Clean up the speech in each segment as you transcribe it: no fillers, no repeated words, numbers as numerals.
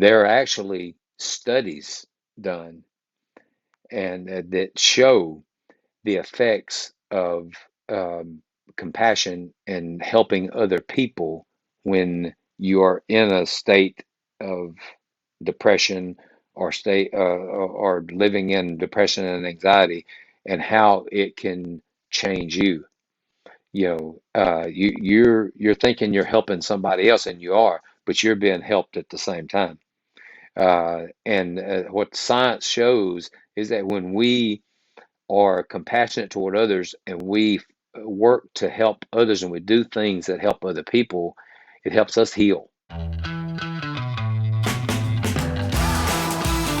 there are actually studies done and that show the effects of um, compassion and helping other people when you are in a state of depression or or living in depression and anxiety, and how it can change you. You're thinking you're helping somebody else, and you are, but you're being helped at the same time. And what science shows is that when we are compassionate toward others and we work to help others and we do things that help other people, it helps us heal.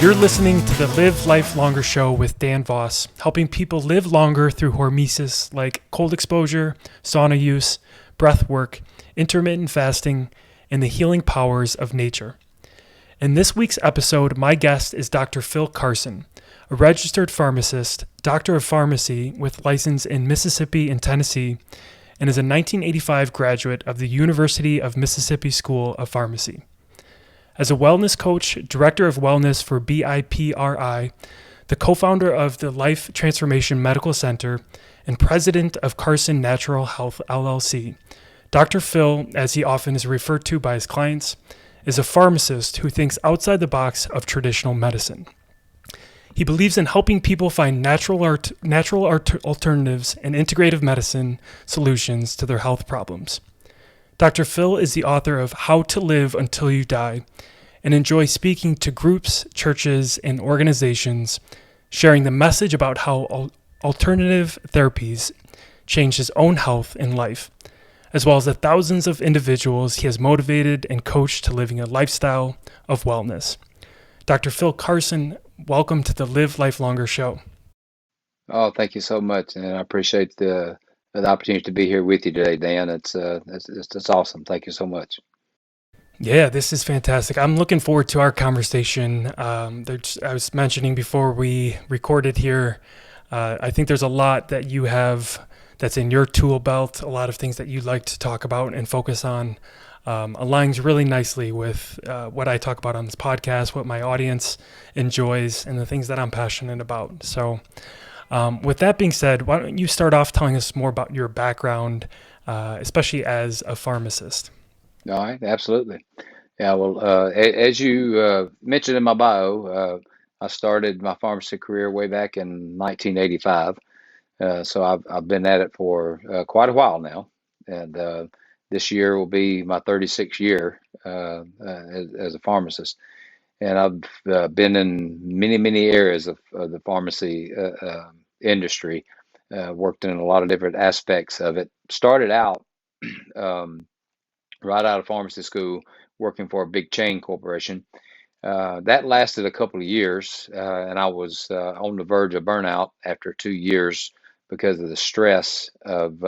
You're listening to the Live Life Longer show with Dan Voss, helping people live longer through hormesis like cold exposure, sauna use, breath work, intermittent fasting, and the healing powers of nature. In this week's episode, my guest is Dr. Phil Carson, a registered pharmacist, doctor of pharmacy with license in Mississippi and Tennessee, and is a 1985 graduate of the University of Mississippi School of Pharmacy. As a wellness coach, director of wellness for BIPRI, the co-founder of the Life Transformation Medical Center, and president of Carson Natural Health LLC, Dr. Phil, as he often is referred to by his clients, is a pharmacist who thinks outside the box of traditional medicine. He believes in helping people find natural alternatives and integrative medicine solutions to their health problems. Dr. Phil is the author of How to Live Until You Die and enjoys speaking to groups, churches, and organizations, sharing the message about how alternative therapies change his own health and life, as well as the thousands of individuals he has motivated and coached to living a lifestyle of wellness. Dr. Phil Carson, welcome to the Live Life Longer show. Oh, thank you so much, and I appreciate the opportunity to be here with you today, Dan. It's awesome. Thank you so much. Yeah, this is fantastic. I'm looking forward to our conversation. I was mentioning before we recorded here, I think there's a lot that you have that's in your tool belt, a lot of things that you'd like to talk about and focus on. Aligns really nicely with what I talk about on this podcast, what my audience enjoys, and the things that I'm passionate about. So with that being said, why don't you start off telling us more about your background, especially as a pharmacist? All right, absolutely. Yeah, well, as you mentioned in my bio, I started my pharmacy career way back in 1985. So I've been at it for quite a while now, and this year will be my 36th year as a pharmacist. And I've been in many areas of the pharmacy industry, worked in a lot of different aspects of it. Started out um, right out of pharmacy school, working for a big chain corporation. That lasted a couple of years, and I was on the verge of burnout after 2 years because of the stress of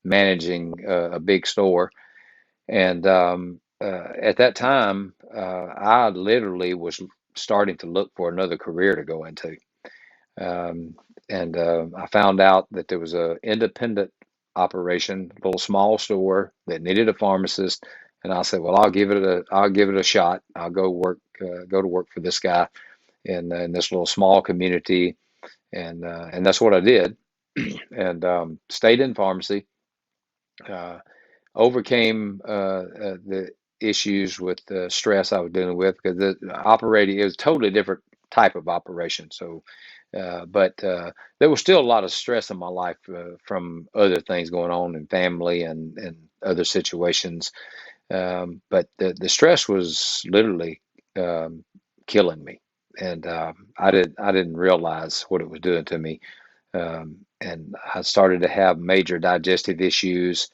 managing a big store. And at that time, I literally was starting to look for another career to go into. Um, and I found out that there was a independent operation, a little small store that needed a pharmacist. And I said, well, I'll give it a shot. I'll go to work for this guy in this little small community. And that's what I did. And stayed in pharmacy, uh, overcame the issues with the stress I was dealing with because the operating, it was a totally different type of operation. So but there was still a lot of stress in my life from other things going on in family and other situations. But the stress was literally um, killing me, and I didn't realize what it was doing to me. And I started to have major digestive issues,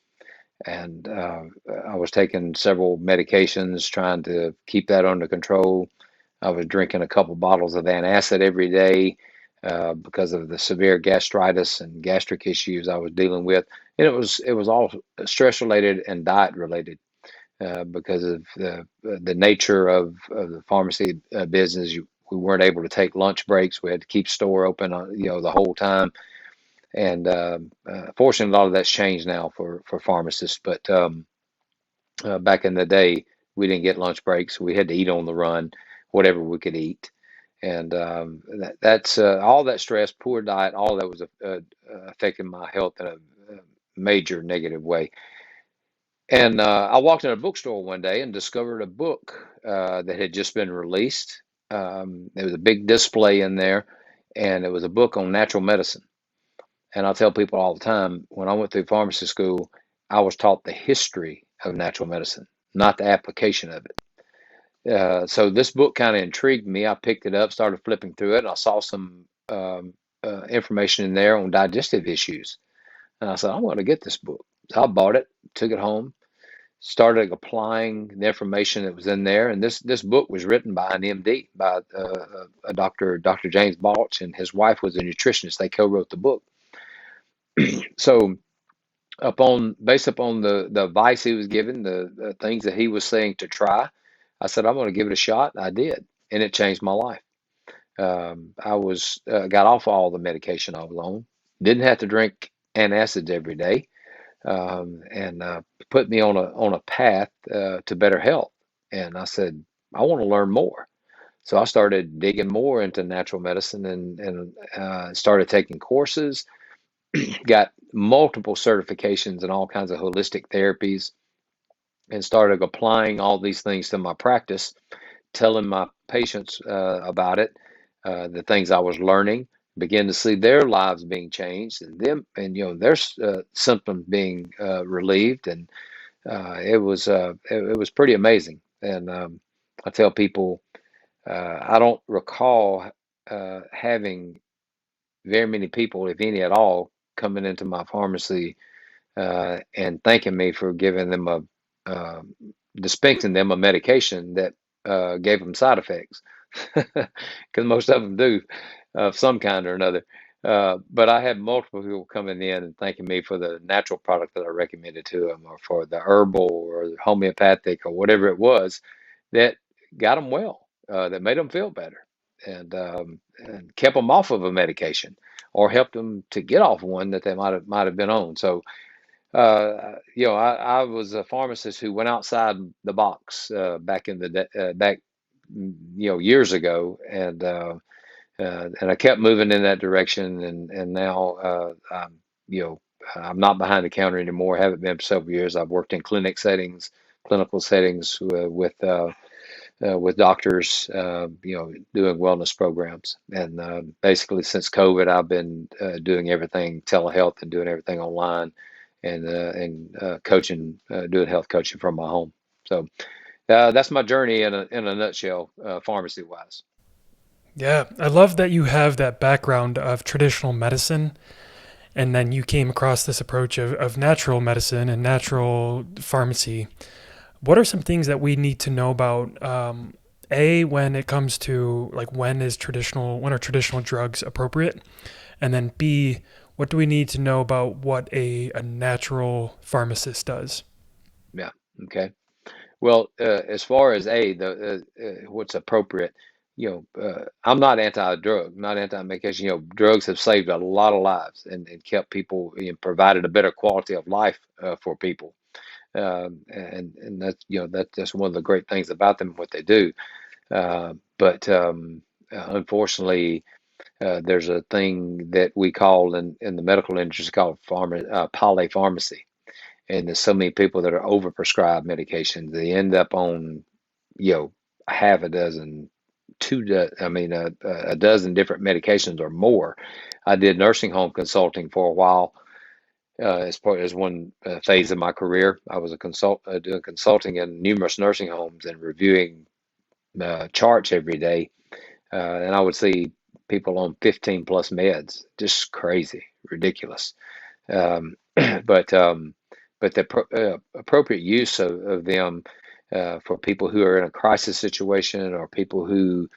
and I was taking several medications trying to keep that under control. I was drinking a couple bottles of antacid every day because of the severe gastritis and gastric issues I was dealing with. And it was all stress related and diet related because of the nature of the pharmacy business. We weren't able to take lunch breaks. We had to keep store open, the whole time. And fortunately, a lot of that's changed now for pharmacists. But back in the day, we didn't get lunch breaks. We had to eat on the run, whatever we could eat. And that's all that stress, poor diet, all that was affecting my health in a major negative way. And I walked in a bookstore one day and discovered a book that had just been released. There was a big display in there, and it was a book on natural medicine. And I tell people all the time, when I went through pharmacy school, I was taught the history of natural medicine, not the application of it. So this book kind of intrigued me. I picked it up, started flipping through it, and I saw some information in there on digestive issues. And I said, I want to get this book. So I bought it, took it home, started applying the information that was in there. And this book was written by an MD, by a Dr. James Balch, and his wife was a nutritionist. They co-wrote the book. So based upon the advice he was given, the things that he was saying to try, I said, I'm going to give it a shot. I did, and it changed my life. I was got off all the medication I was on, didn't have to drink antacids every day, and put me on a path to better health. And I said, I want to learn more. So I started digging more into natural medicine and started taking courses, got multiple certifications in all kinds of holistic therapies, and started applying all these things to my practice, telling my patients about it, the things I was learning, begin to see their lives being changed and them and their symptoms being relieved, and it was pretty amazing. And I tell people I don't recall having very many people, if any at all, coming into my pharmacy and thanking me for giving them uh, dispensing them a medication that gave them side effects, because most of them do of some kind or another. But I had multiple people coming in and thanking me for the natural product that I recommended to them, or for the herbal or the homeopathic or whatever it was that got them well, that made them feel better, and kept them off of a medication, or helped them to get off one that they might have been on. So I was a pharmacist who went outside the box back in the back, years ago, and I kept moving in that direction, and now I'm not behind the counter anymore. Haven't been for several years. I've worked in clinical settings with doctors, doing wellness programs, and basically since COVID, I've been doing everything telehealth and doing everything online, and coaching, doing health coaching from my home. So that's my journey in a nutshell, pharmacy wise. Yeah, I love that you have that background of traditional medicine and then you came across this approach of natural medicine and natural pharmacy. What are some things that we need to know about when it comes to like when are traditional drugs appropriate? And then B, what do we need to know about what a natural pharmacist does? Yeah. Okay. Well, as far as the what's appropriate, I'm not anti-drug, not anti-medication. Drugs have saved a lot of lives and kept people, provided a better quality of life for people. And that's one of the great things about them, what they do. But unfortunately, there's a thing that we call in the medical industry called polypharmacy. And there's so many people that are overprescribed medications. They end up on, half a dozen, a dozen different medications or more. I did nursing home consulting for a while. As part as one phase of my career, I was doing consulting in numerous nursing homes and reviewing charts every day. And I would see people on 15 plus meds, just crazy, ridiculous. Um, but the appropriate use of them for people who are in a crisis situation, or people who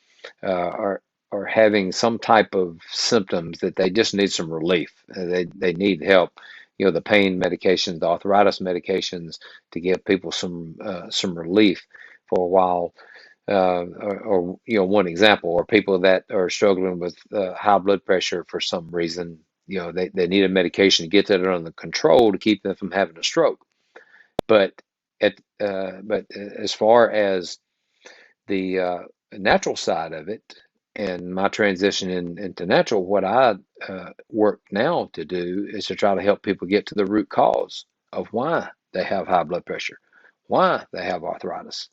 are having some type of symptoms that they just need some relief. They need help. The pain medications, the arthritis medications, to give people some relief for a while. Or one example, or people that are struggling with high blood pressure for some reason. They need a medication to get that under control to keep them from having a stroke. But but as far as the natural side of it and my transition into natural, what I work now to do is to try to help people get to the root cause of why they have high blood pressure, why they have arthritis,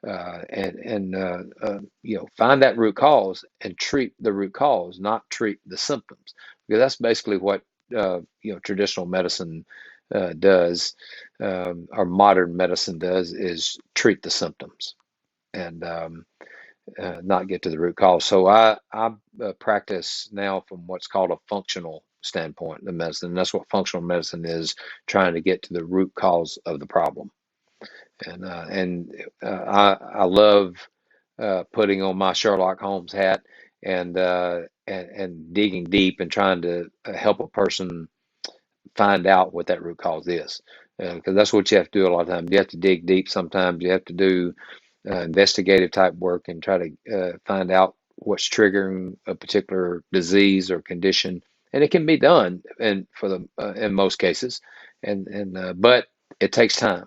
and find that root cause and treat the root cause, not treat the symptoms, because that's basically what traditional medicine does, or modern medicine does, is treat the symptoms and not get to the root cause. So I practice now from what's called a functional standpoint, the medicine. And that's what functional medicine is, trying to get to the root cause of the problem. I love putting on my Sherlock Holmes hat and digging deep and trying to help a person find out what that root cause is. Because that's what you have to do a lot of times. You have to dig deep sometimes. You have to do investigative type work and try to find out what's triggering a particular disease or condition. And it can be done, and for the in most cases, and but it takes time.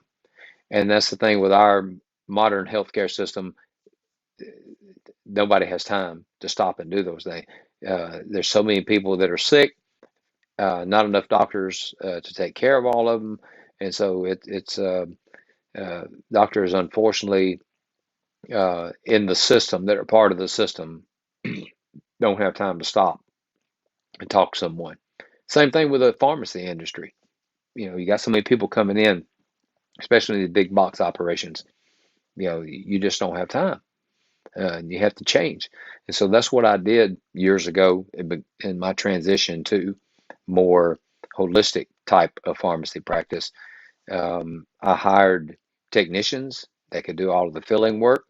And that's the thing with our modern healthcare system. Nobody has time to stop and do those things. There's so many people that are sick, not enough doctors to take care of all of them, and so it's doctors, unfortunately, in the system, that are part of the system, don't have time to stop and talk to someone. Same thing with the pharmacy industry. You got so many people coming in, especially the big box operations. You just don't have time. You have to change. And so that's what I did years ago in my transition to more holistic type of pharmacy practice. I hired technicians that could do all of the filling work.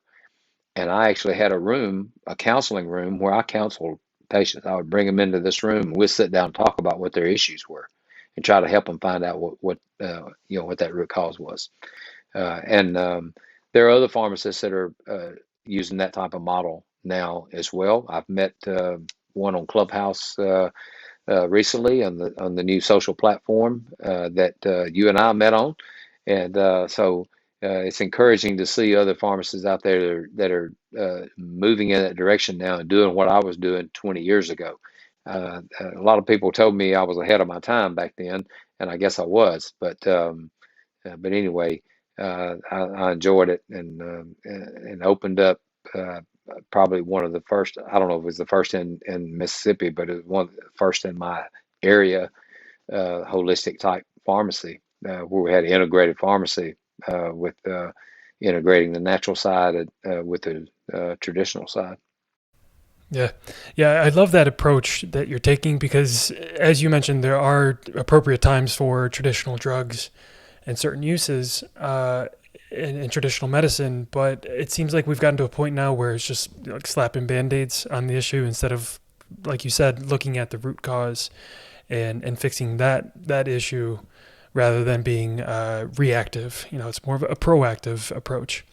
And I actually had a counseling room, where I counseled patients. I would bring them into this room, and we'd sit down and talk about what their issues were and try to help them find out what that root cause was. And there are other pharmacists that are using that type of model now as well. I've met one on Clubhouse recently on the new social platform that you and I met on, and so it's encouraging to see other pharmacists out there that are moving in that direction now and doing what I was doing 20 years ago. A lot of people told me I was ahead of my time back then, and I guess I was, but anyway, I enjoyed it, and opened up probably one of the first. I don't know if it was the first in Mississippi, but it was one of the first in my area, holistic type pharmacy, where we had integrated pharmacy with integrating the natural side with the traditional side. Yeah. Yeah, I love that approach that you're taking because, as you mentioned, there are appropriate times for traditional drugs and certain uses in traditional medicine, but it seems like we've gotten to a point now where it's just like slapping band-aids on the issue instead of, like you said, looking at the root cause and fixing that issue rather than being reactive. It's more of a proactive approach.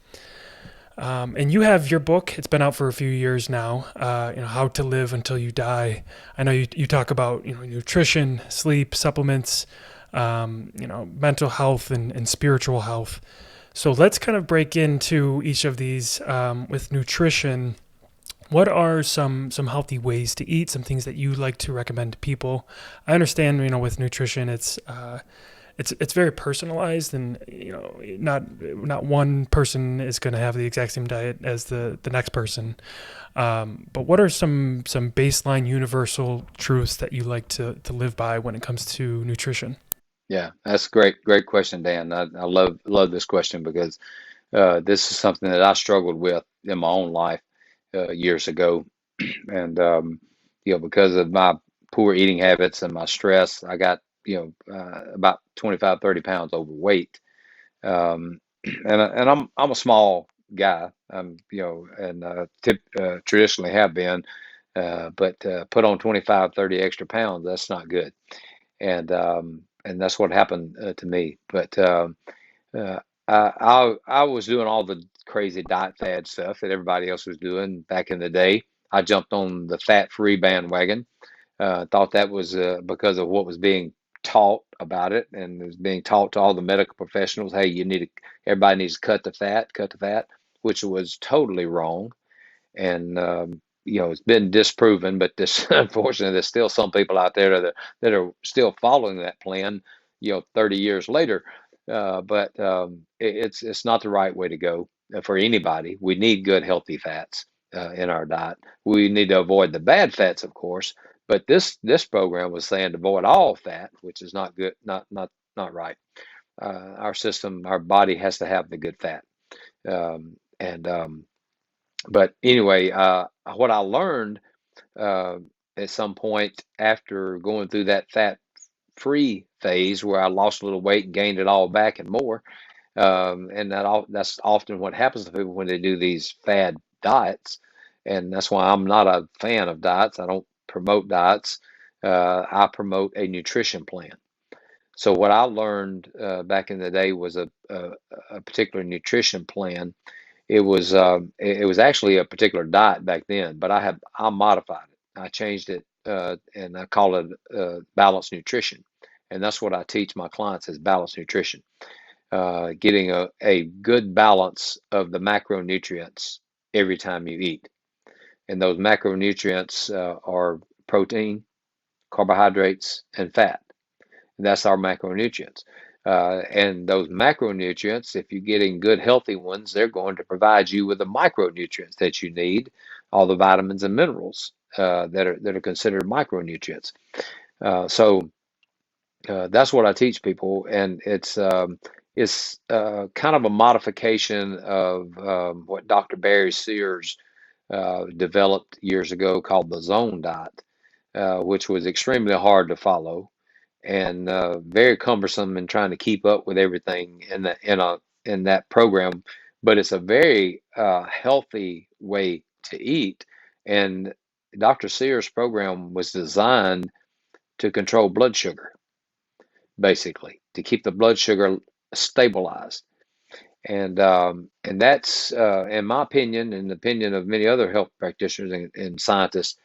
And you have your book. It's been out for a few years now. How to Live Until You Die. I know you talk about nutrition, sleep, supplements, mental health and spiritual health. So let's kind of break into each of these with nutrition. What are some healthy ways to eat? Some things that you like to recommend to people? I understand, with nutrition, it's very personalized, and not one person is going to have the exact same diet as the next person. But what are some baseline universal truths that you like to live by when it comes to nutrition? Yeah, that's a great question, Dan. I love this question because this is something that I struggled with in my own life years ago, and because of my poor eating habits and my stress, I got about 25-30 pounds overweight. And I'm a small guy. And traditionally have been, but put on 25-30 extra pounds, that's not good. And that's what happened to me. But uh, I was doing all the crazy diet fad stuff that everybody else was doing back in the day. I jumped on the fat-free bandwagon. Thought that was because of what was being taught about it, and is being taught to all the medical professionals, hey, everybody needs to cut the fat, which was totally wrong. And it's been disproven, but this unfortunately, there's still some people out there that are still following that plan, 30 years later. But it's not the right way to go for anybody. We need good, healthy fats in our diet. We need to avoid the bad fats, of course. But this program was saying to avoid all fat, which is not good, not right. Our body has to have the good fat. And But anyway, what I learned uh, at some point after going through that fat-free phase where I lost a little weight and gained it all back and more, and that's often what happens to people when they do these fad diets, and that's why I'm not a fan of diets. I don't promote diets. I promote a nutrition plan. So what I learned back in the day was a particular nutrition plan. It was actually a particular diet back then, but I modified it. I changed it, and I call it balanced nutrition, and that's what I teach my clients is balanced nutrition. Getting a good balance of the macronutrients every time you eat, and those macronutrients are protein, carbohydrates, and fat. That's our macronutrients. And those macronutrients, if you're getting good, healthy ones, they're going to provide you with the micronutrients that you need, all the vitamins and minerals that are considered micronutrients. So that's what I teach people, and it's kind of a modification of what Dr. Barry Sears developed years ago called the zone diet, which was extremely hard to follow and very cumbersome in trying to keep up with everything in that program. But it's a very healthy way to eat, and Dr. Sears' program was designed to control blood sugar, basically, to keep the blood sugar stabilized. And that's, in my opinion, and the opinion of many other health practitioners and scientists,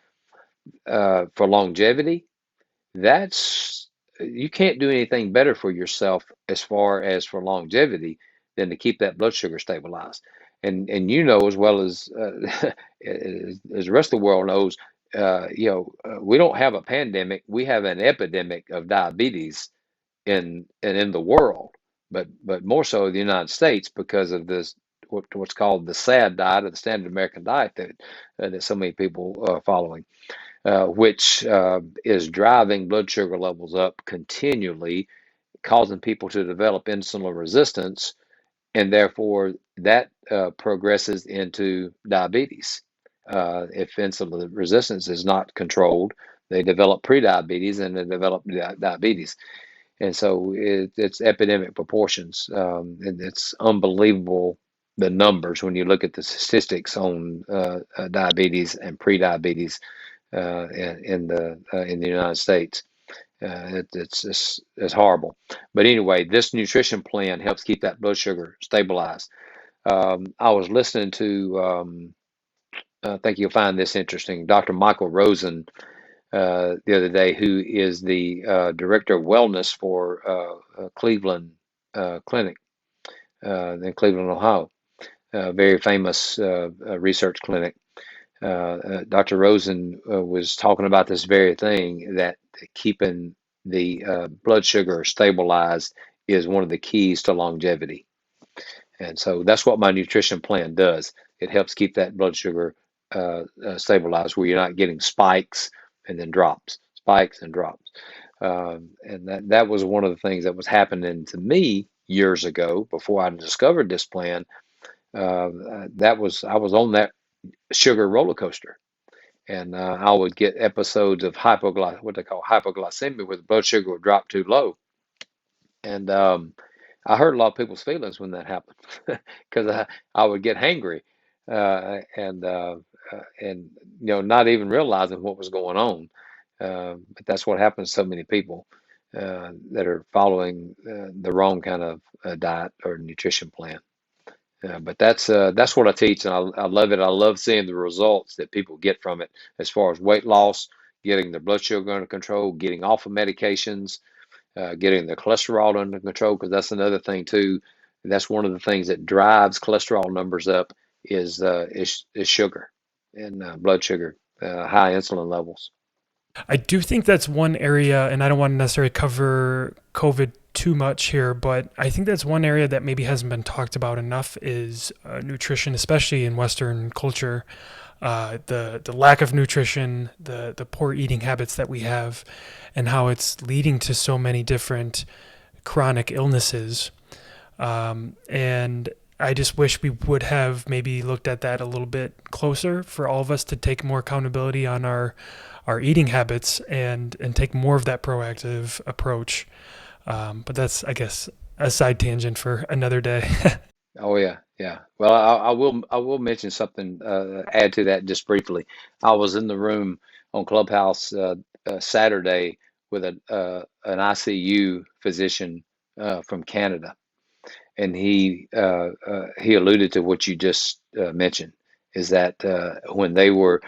for longevity. That's You can't do anything better for yourself as far as for longevity than to keep that blood sugar stabilized. And you know as well as as the rest of the world knows, we don't have a pandemic, we have an epidemic of diabetes in the world, but more so in the United States because of this what's called the SAD diet or the standard American diet that so many people are following, which is driving blood sugar levels up continually, causing people to develop insulin resistance, and therefore that progresses into diabetes. If insulin resistance is not controlled, they develop prediabetes and they develop diabetes. And so it's epidemic proportions. And it's unbelievable the numbers when you look at the statistics on diabetes and prediabetes in the United States. It's horrible. But anyway, this nutrition plan helps keep that blood sugar stabilized. I was listening to, I think you'll find this interesting, Dr. Michael Rosen the other day, who is the director of wellness for Cleveland Clinic in Cleveland, Ohio, very famous research clinic. Dr. Rosen was talking about this very thing, that keeping the blood sugar stabilized is one of the keys to longevity. And so that's what my nutrition plan does. It helps keep that blood sugar stabilized, where you're not getting spikes and then drops, spikes and drops. And that was one of the things that was happening to me years ago before I discovered this plan. I was on that sugar roller coaster, and I would get episodes of what they call hypoglycemia, where the blood sugar would drop too low. And I hurt a lot of people's feelings when that happened because I would get hangry and not even realizing what was going on. But that's what happens to so many people that are following the wrong kind of diet or nutrition plan. But that's what I teach, and I love it. I love seeing the results that people get from it, as far as weight loss, getting their blood sugar under control, getting off of medications, getting their cholesterol under control, because that's another thing too. That's one of the things that drives cholesterol numbers up is sugar and blood sugar, high insulin levels. I do think that's one area, and I don't want to necessarily cover COVID too much here, but I think that's one area that maybe hasn't been talked about enough is nutrition, especially in Western culture. The lack of nutrition, the poor eating habits that we have, and how it's leading to so many different chronic illnesses. And I just wish we would have maybe looked at that a little bit closer for all of us to take more accountability on our eating habits and take more of that proactive approach. But that's, I guess, a side tangent for another day. Oh yeah, yeah. Well, I will mention something, add to that just briefly. I was in the room on Clubhouse Saturday with an ICU physician from Canada, and he alluded to what you just mentioned, is that when they were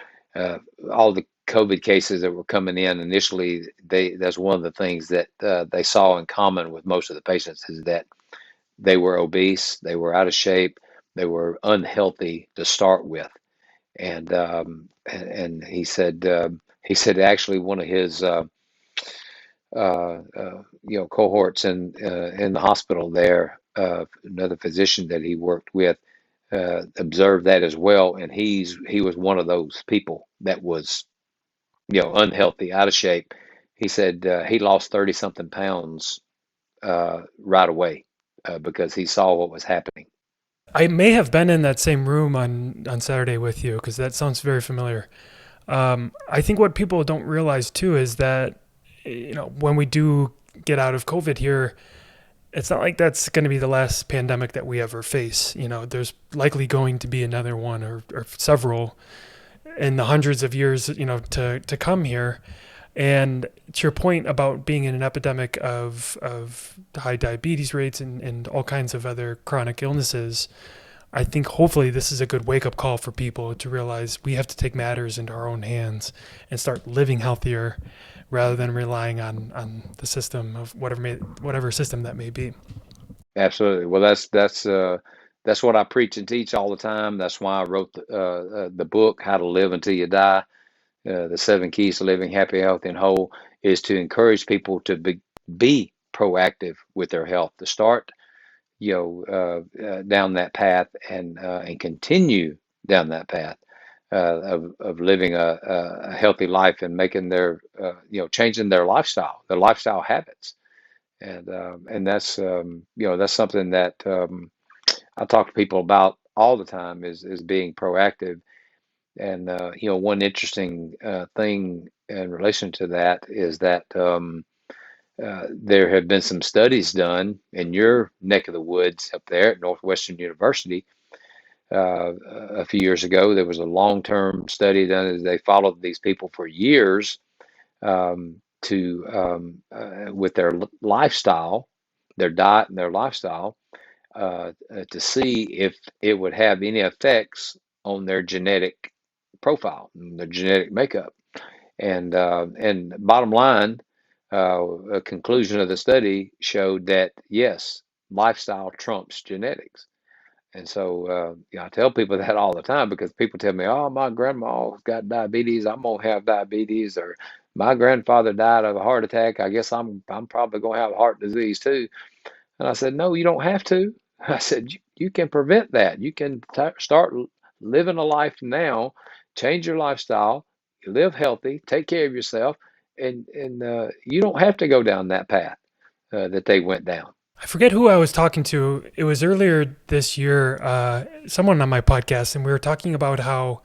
all the COVID cases that were coming in initially, that's one of the things that they saw in common with most of the patients, is that they were obese, they were out of shape, they were unhealthy to start with, and he said actually one of his cohorts in the hospital there, another physician that he worked with, observed that as well, and he was one of those people that was unhealthy, out of shape. He said he lost 30 something pounds right away because he saw what was happening. I may have been in that same room on Saturday with you because that sounds very familiar. I think what people don't realize too is that when we do get out of COVID here, it's not like that's going to be the last pandemic that we ever face. There's likely going to be another one or several in the hundreds of years, to come here. And to your point about being in an epidemic of high diabetes rates and all kinds of other chronic illnesses, I think hopefully this is a good wake-up call for people to realize we have to take matters into our own hands and start living healthier rather than relying on the system of whatever system that may be. Absolutely. Well, that's what I preach and teach all the time. That's why I wrote the book, How to Live Until You Die. The 7 keys to living happy, healthy, and whole, is to encourage people to be proactive with their health, to start down that path and continue down that path of living a healthy life and making changing their lifestyle habits, and that's something that I talk to people about all the time, is being proactive. And one interesting thing in relation to that is that there have been some studies done in your neck of the woods up there at Northwestern University. A few years ago, there was a long-term study done as they followed these people for years, with their lifestyle, their diet and their lifestyle, to see if it would have any effects on their genetic profile, their genetic makeup. And bottom line, a conclusion of the study showed that yes, lifestyle trumps genetics. And so I tell people that all the time, because people tell me, "Oh, my grandma's got diabetes. I'm gonna have diabetes," or "My grandfather died of a heart attack. I guess I'm probably gonna have heart disease too." And I said, "No, you don't have to." I said, "You can prevent that. You can start living a life now, change your lifestyle, live healthy, take care of yourself, and you don't have to go down that path that they went down." I forget who I was talking to. It was earlier this year, someone on my podcast, and we were talking about how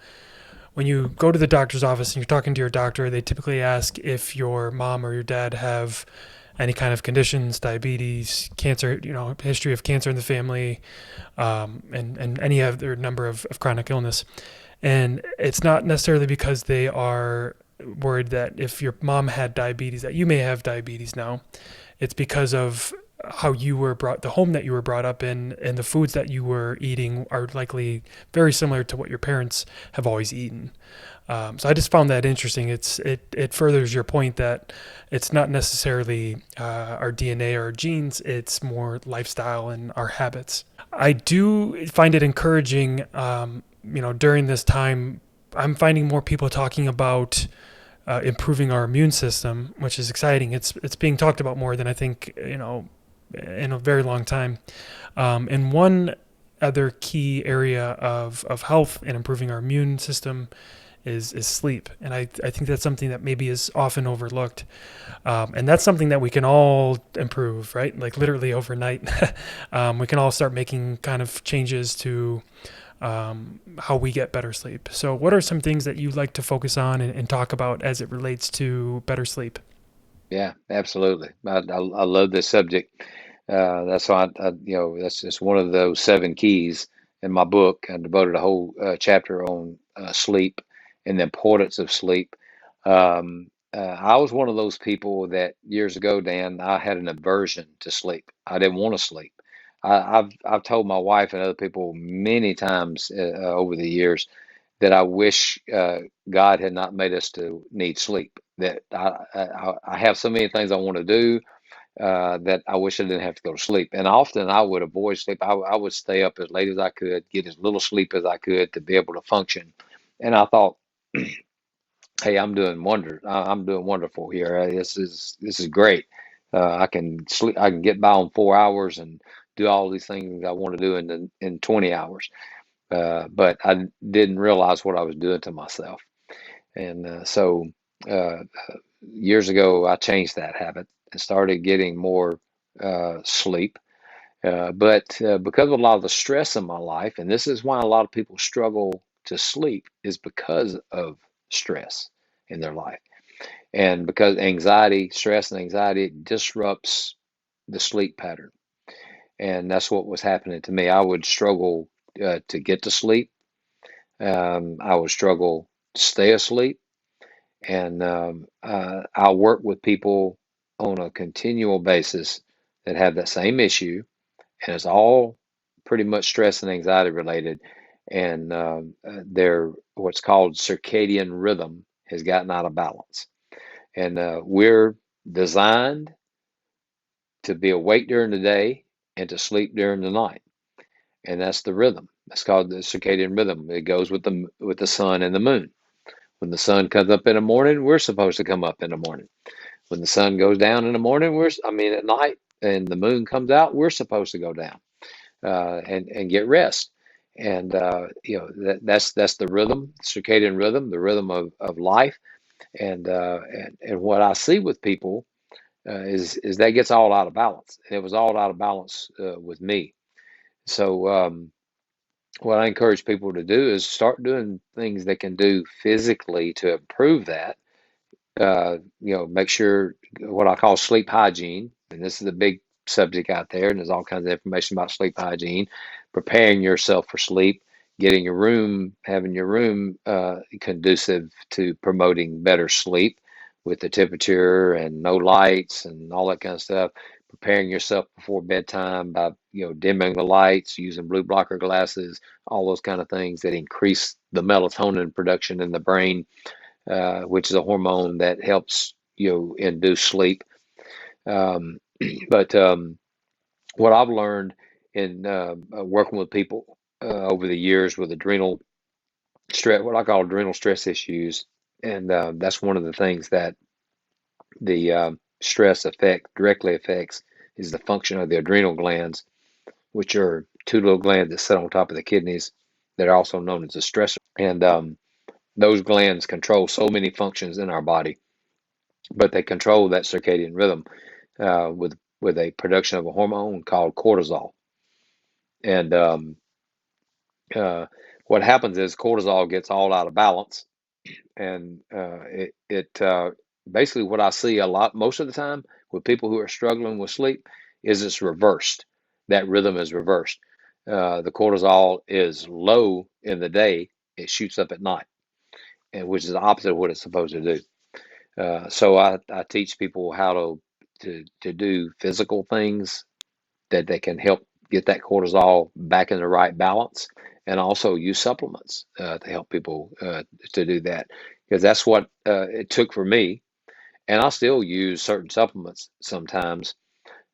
when you go to the doctor's office and you're talking to your doctor, they typically ask if your mom or your dad have any kind of conditions, diabetes, cancer, history of cancer in the family, and any other number of chronic illness. And it's not necessarily because they are worried that if your mom had diabetes, that you may have diabetes now. It's because of how you were the home that you were brought up in, and the foods that you were eating are likely very similar to what your parents have always eaten. So I just found that interesting. It furthers your point that it's not necessarily our DNA or our genes; it's more lifestyle and our habits. I do find it encouraging. During this time, I'm finding more people talking about improving our immune system, which is exciting. It's being talked about more than I think in a very long time. And one other key area of health and improving our immune system is sleep. And I think that's something that maybe is often overlooked. And that's something that we can all improve, right? Like literally overnight. We can all start making kind of changes to how we get better sleep. So, what are some things that you like to focus on and talk about as it relates to better sleep? Yeah, absolutely. I love this subject. That's why that's just one of those seven keys in my book. I devoted a whole chapter on sleep and the importance of sleep. I was one of those people that years ago, Dan, I had an aversion to sleep. I didn't want to sleep. I've told my wife and other people many times over the years that I wish God had not made us to need sleep. That I have so many things I want to do that I wish I didn't have to go to sleep. And often I would avoid sleep. I would stay up as late as I could, get as little sleep as I could to be able to function. And I thought, hey, I'm doing wonderful here. This is great. I can sleep. I can get by on 4 hours and do all these things I want to do in 20 hours. But I didn't realize what I was doing to myself. And so years ago, I changed that habit and started getting more sleep. But because of a lot of the stress in my life, and this is why a lot of people struggle to sleep, is because of stress in their life. And because stress and anxiety disrupts the sleep pattern. And that's what was happening to me. I would struggle to get to sleep. I would struggle to stay asleep. And I work with people on a continual basis that have that same issue, and it's all pretty much stress and anxiety related. And their what's called circadian rhythm has gotten out of balance. And we're designed to be awake during the day and to sleep during the night, and that's the rhythm. It's called the circadian rhythm. It goes with the sun and the moon. When the sun comes up in the morning, we're supposed to come up in the morning. When the sun goes down in the morning, at night, and the moon comes out, we're supposed to go down and get rest. And that's the rhythm, circadian rhythm, the rhythm of life. And what I see with people is that gets all out of balance. And it was all out of balance with me. So what I encourage people to do is start doing things they can do physically to improve that. Make sure what I call sleep hygiene, and this is a big subject out there, and there's all kinds of information about sleep hygiene, preparing yourself for sleep, having your room conducive to promoting better sleep with the temperature and no lights and all that kind of stuff. Preparing yourself before bedtime by, dimming the lights, using blue blocker glasses, all those kind of things that increase the melatonin production in the brain, which is a hormone that helps induce sleep. Um, but what I've learned in working with people over the years with adrenal stress, what I call adrenal stress issues, and that's one of the things that the stress directly affects is the function of the adrenal glands, which are two little glands that sit on top of the kidneys that are also known as the stressor. And those glands control so many functions in our body, but they control that circadian rhythm with a production of a hormone called cortisol. And what happens is cortisol gets all out of balance, and it basically what I see a lot most of the time with people who are struggling with sleep is it's reversed. That rhythm is reversed. The cortisol is low in the day; it shoots up at night, and which is the opposite of what it's supposed to do. So I teach people how to do physical things that they can help get that cortisol back in the right balance, and also use supplements to help people to do that, because that's what it took for me. And I still use certain supplements sometimes,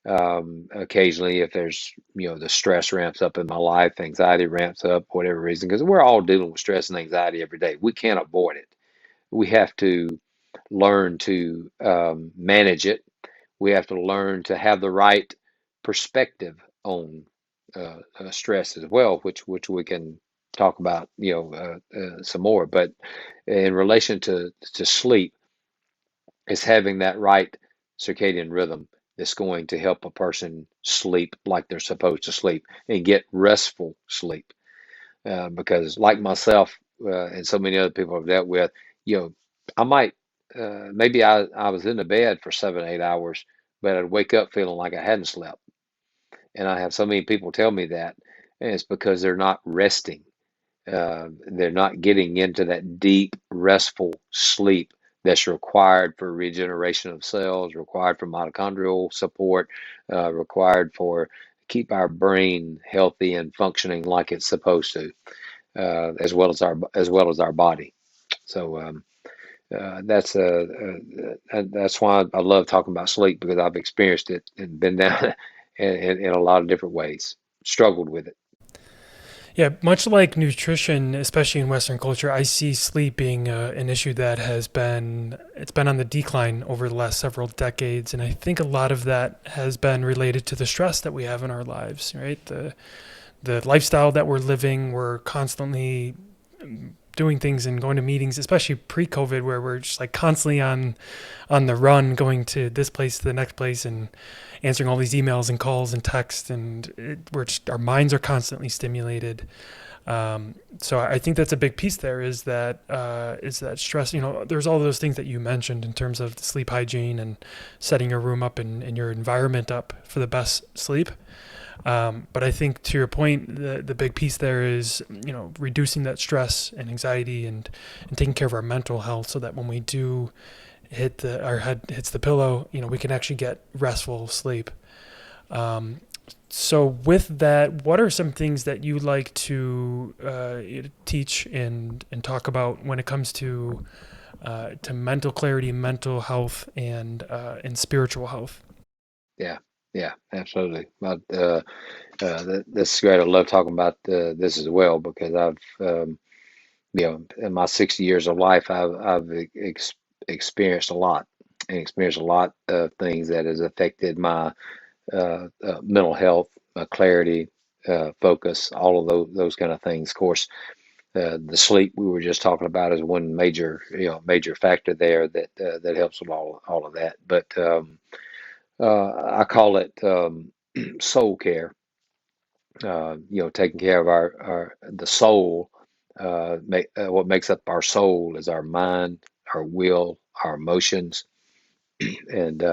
occasionally, if there's, the stress ramps up in my life, anxiety ramps up, whatever reason, because we're all dealing with stress and anxiety every day. We can't avoid it. We have to learn to manage it. We have to learn to have the right perspective on stress as well, which we can talk about, some more. But in relation to sleep, it's having that right circadian rhythm that's going to help a person sleep like they're supposed to sleep and get restful sleep. Because like myself, and so many other people I've dealt with, you know, I might, maybe I was in the bed for 7, 8 hours, but I'd wake up feeling like I hadn't slept. And I have so many people tell me that, and it's because they're not resting. They're not getting into that deep, restful sleep that's required for regeneration of cells, required for mitochondrial support, required for keep our brain healthy and functioning like it's supposed to, as well as our body. So that's why I love talking about sleep, because I've experienced it and been down in a lot of different ways, struggled with it. Yeah, much like nutrition, especially in Western culture, I see sleep being an issue that it's been on the decline over the last several decades, and I think a lot of that has been related to the stress that we have in our lives, right? The lifestyle that we're living, we're constantly doing things and going to meetings, especially pre-COVID, where we're just like constantly on the run, going to this place to the next place, and answering all these emails and calls and texts, and our minds are constantly stimulated. So I think that's a big piece there, is that stress. There's all those things that you mentioned in terms of the sleep hygiene and setting your room up and your environment up for the best sleep. But I think, to your point, the big piece there is, reducing that stress and anxiety, and taking care of our mental health, so that when we do our head hits the pillow, we can actually get restful sleep. So with that, what are some things that you like to teach and talk about when it comes to mental clarity, mental health, and spiritual health? Yeah, yeah, absolutely. That's great. I love talking about this as well, because in my 60 years of life, I've experienced a lot, and experienced a lot of things that has affected my mental health, clarity, focus, all of those kind of things. Of course, the sleep we were just talking about is one major factor there that helps with all of that. But I call it soul care. Taking care of our the soul. What makes up our soul is our mind, our will, our emotions, and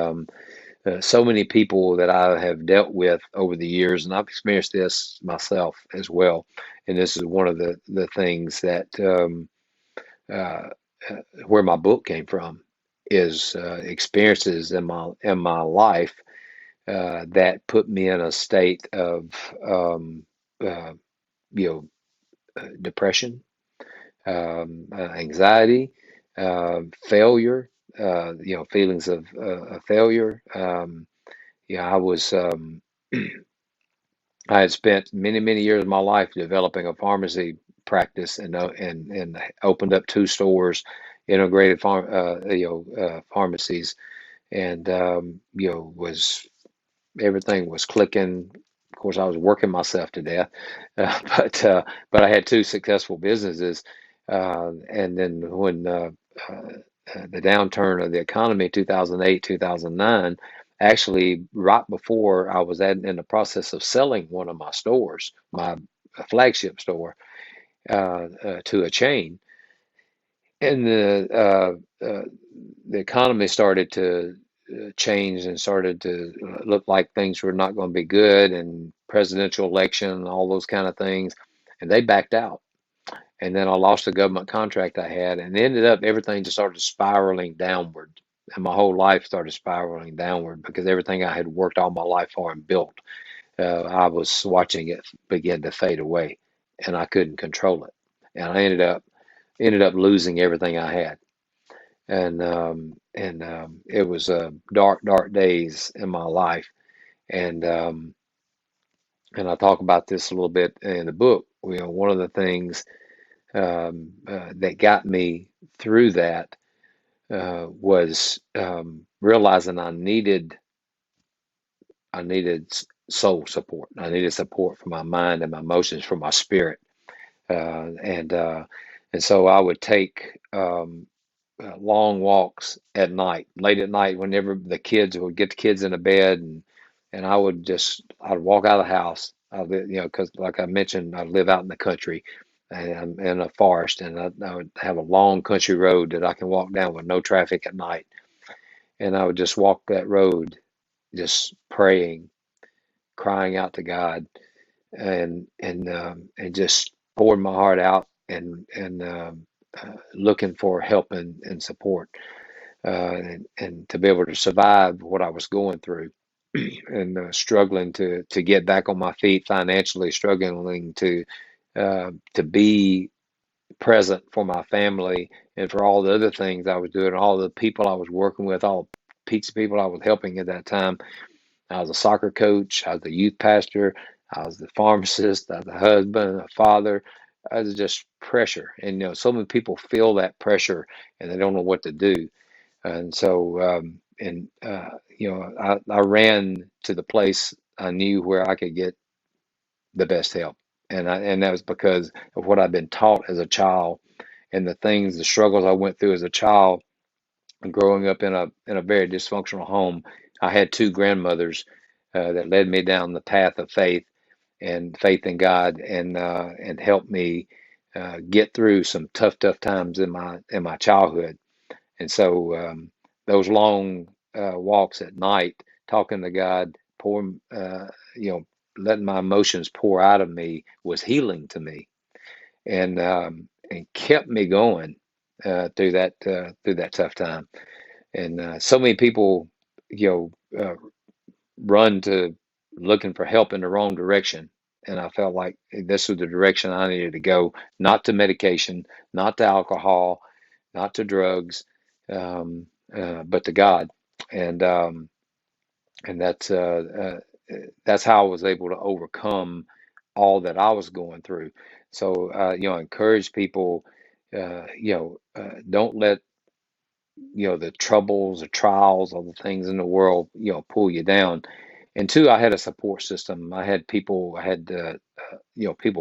so many people that I have dealt with over the years, and I've experienced this myself as well. And this is one of the things that uh, where my book came from, is experiences in my life that put me in a state of uh, you depression, anxiety, failure, feelings of failure. I was I had spent many, many years of my life developing a pharmacy practice, and opened up 2 stores, integrated pharmacies, and was everything was clicking. Of course, I was working myself to death, but I had 2 successful businesses, and then when the downturn of the economy, 2008, 2009, actually right before I was in the process of selling one of my stores, my flagship store, to a chain, and the economy started to change and started to look like things were not going to be good, and presidential election, all those kind of things, and they backed out. And then I lost a government contract I had, and ended up everything just started spiraling downward, and my whole life started spiraling downward, because everything I had worked all my life for and built I was watching it begin to fade away, and I couldn't control it, and I ended up losing everything I had, and it was dark days in my life, and and I talk about this a little bit in the book. One of the things that got me through that was realizing I needed soul support. I needed support for my mind and my emotions, for my spirit, uh, and uh, and so I would take long walks at night, late at night, whenever the kids would get the kids into bed, and I'd walk out of the house. Because like I mentioned, I live out in the country, and I'm in a forest, and I would have a long country road that I can walk down with no traffic at night, and I would just walk that road, just praying, crying out to God, and just pouring my heart out, and looking for help and support, and to be able to survive what I was going through, and struggling to get back on my feet financially, struggling to be present for my family and for all the other things I was doing, all the people I was working with, all the pizza people I was helping at that time. I was a soccer coach, I was a youth pastor, I was the pharmacist, I was a husband, a father. I was just pressure, and so many people feel that pressure and they don't know what to do. And so, and I ran to the place I knew where I could get the best help, and that was because of what I'd been taught as a child, and the struggles I went through as a child, growing up in a very dysfunctional home. I had two grandmothers that led me down the path of faith in God, and helped me get through some tough times in my childhood. And so those long walks at night, talking to God, pouring, letting my emotions pour out of me, was healing to me, and kept me going through that tough time. And so many people, run to looking for help in the wrong direction. And I felt like this was the direction I needed to go, not to medication, not to alcohol, not to drugs, but to God. And um, and that's how I was able to overcome all that I was going through. So encourage people, don't let the troubles or trials or the things in the world pull you down. And two, I had a support system. I had people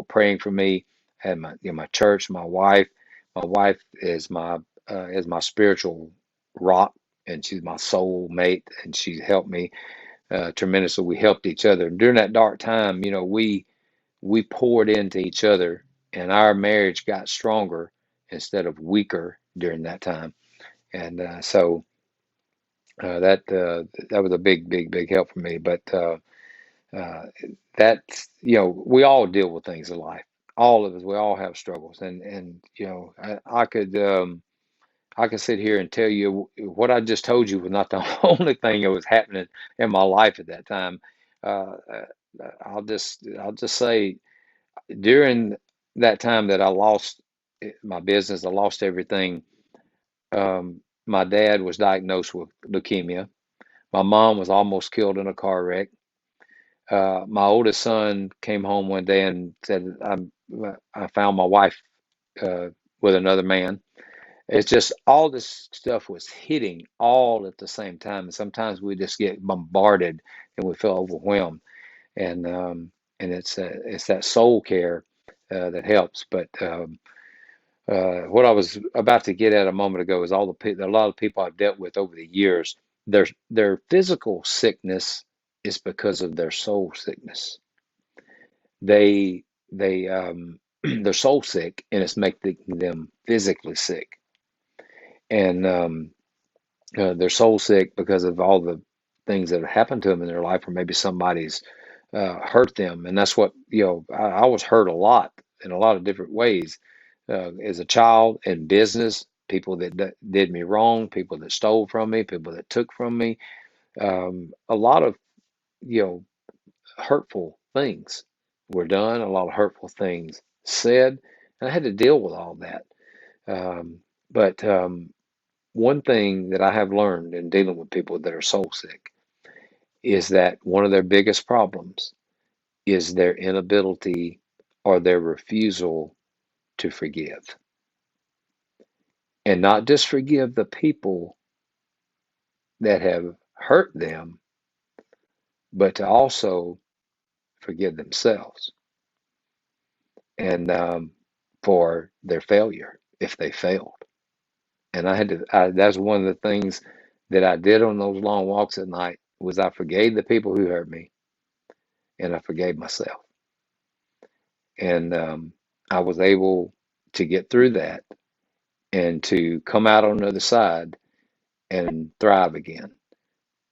praying for me. I had my church, my wife is my spiritual rock, and she's my soul mate, and she helped me tremendously. We helped each other during that dark time. We poured into each other, and our marriage got stronger instead of weaker during that time. And so that was a big help for me. But uh, we all deal with things in life. All of us, we all have struggles, and I could sit here and tell you what I just told you was not the only thing that was happening in my life at that time. I'll just say, during that time that I lost my business, I lost everything. My dad was diagnosed with leukemia. My mom was almost killed in a car wreck. My oldest son came home one day and said, I found my wife uh, with another man. It's just all this stuff was hitting all at the same time. And sometimes we just get bombarded and we feel overwhelmed. And it's that soul care that helps. But what I was about to get at a moment ago is a lot of people I've dealt with over the years. Their physical sickness is because of their soul sickness. They they're soul sick, and it's making them physically sick. And they're soul sick because of all the things that have happened to them in their life, or maybe somebody's hurt them. And that's what I was hurt a lot in a lot of different ways as a child, in business. People that did me wrong, people that stole from me, people that took from me. A lot of you know hurtful things were done, a lot of hurtful things said, and I had to deal with all that. But one thing that I have learned in dealing with people that are soul sick is that one of their biggest problems is their inability or their refusal to forgive. And not just forgive the people that have hurt them, but to also forgive themselves and for their failure if they failed. And that's one of the things that I did on those long walks at night was I forgave the people who hurt me and I forgave myself. And I was able to get through that and to come out on the other side and thrive again.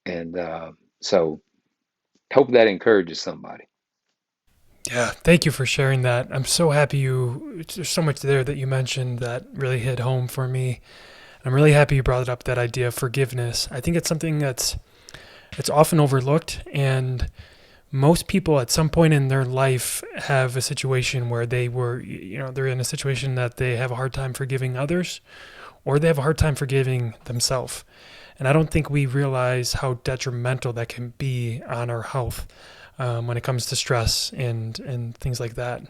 And so hope that encourages somebody. Yeah, thank you for sharing that. I'm so happy there's so much there that you mentioned that really hit home for me. I'm really happy you brought up that idea of forgiveness. I think it's something it's often overlooked, and most people at some point in their life have a situation where they're in a situation that they have a hard time forgiving others, or they have a hard time forgiving themselves. And I don't think we realize how detrimental that can be on our health when it comes to stress and things like that.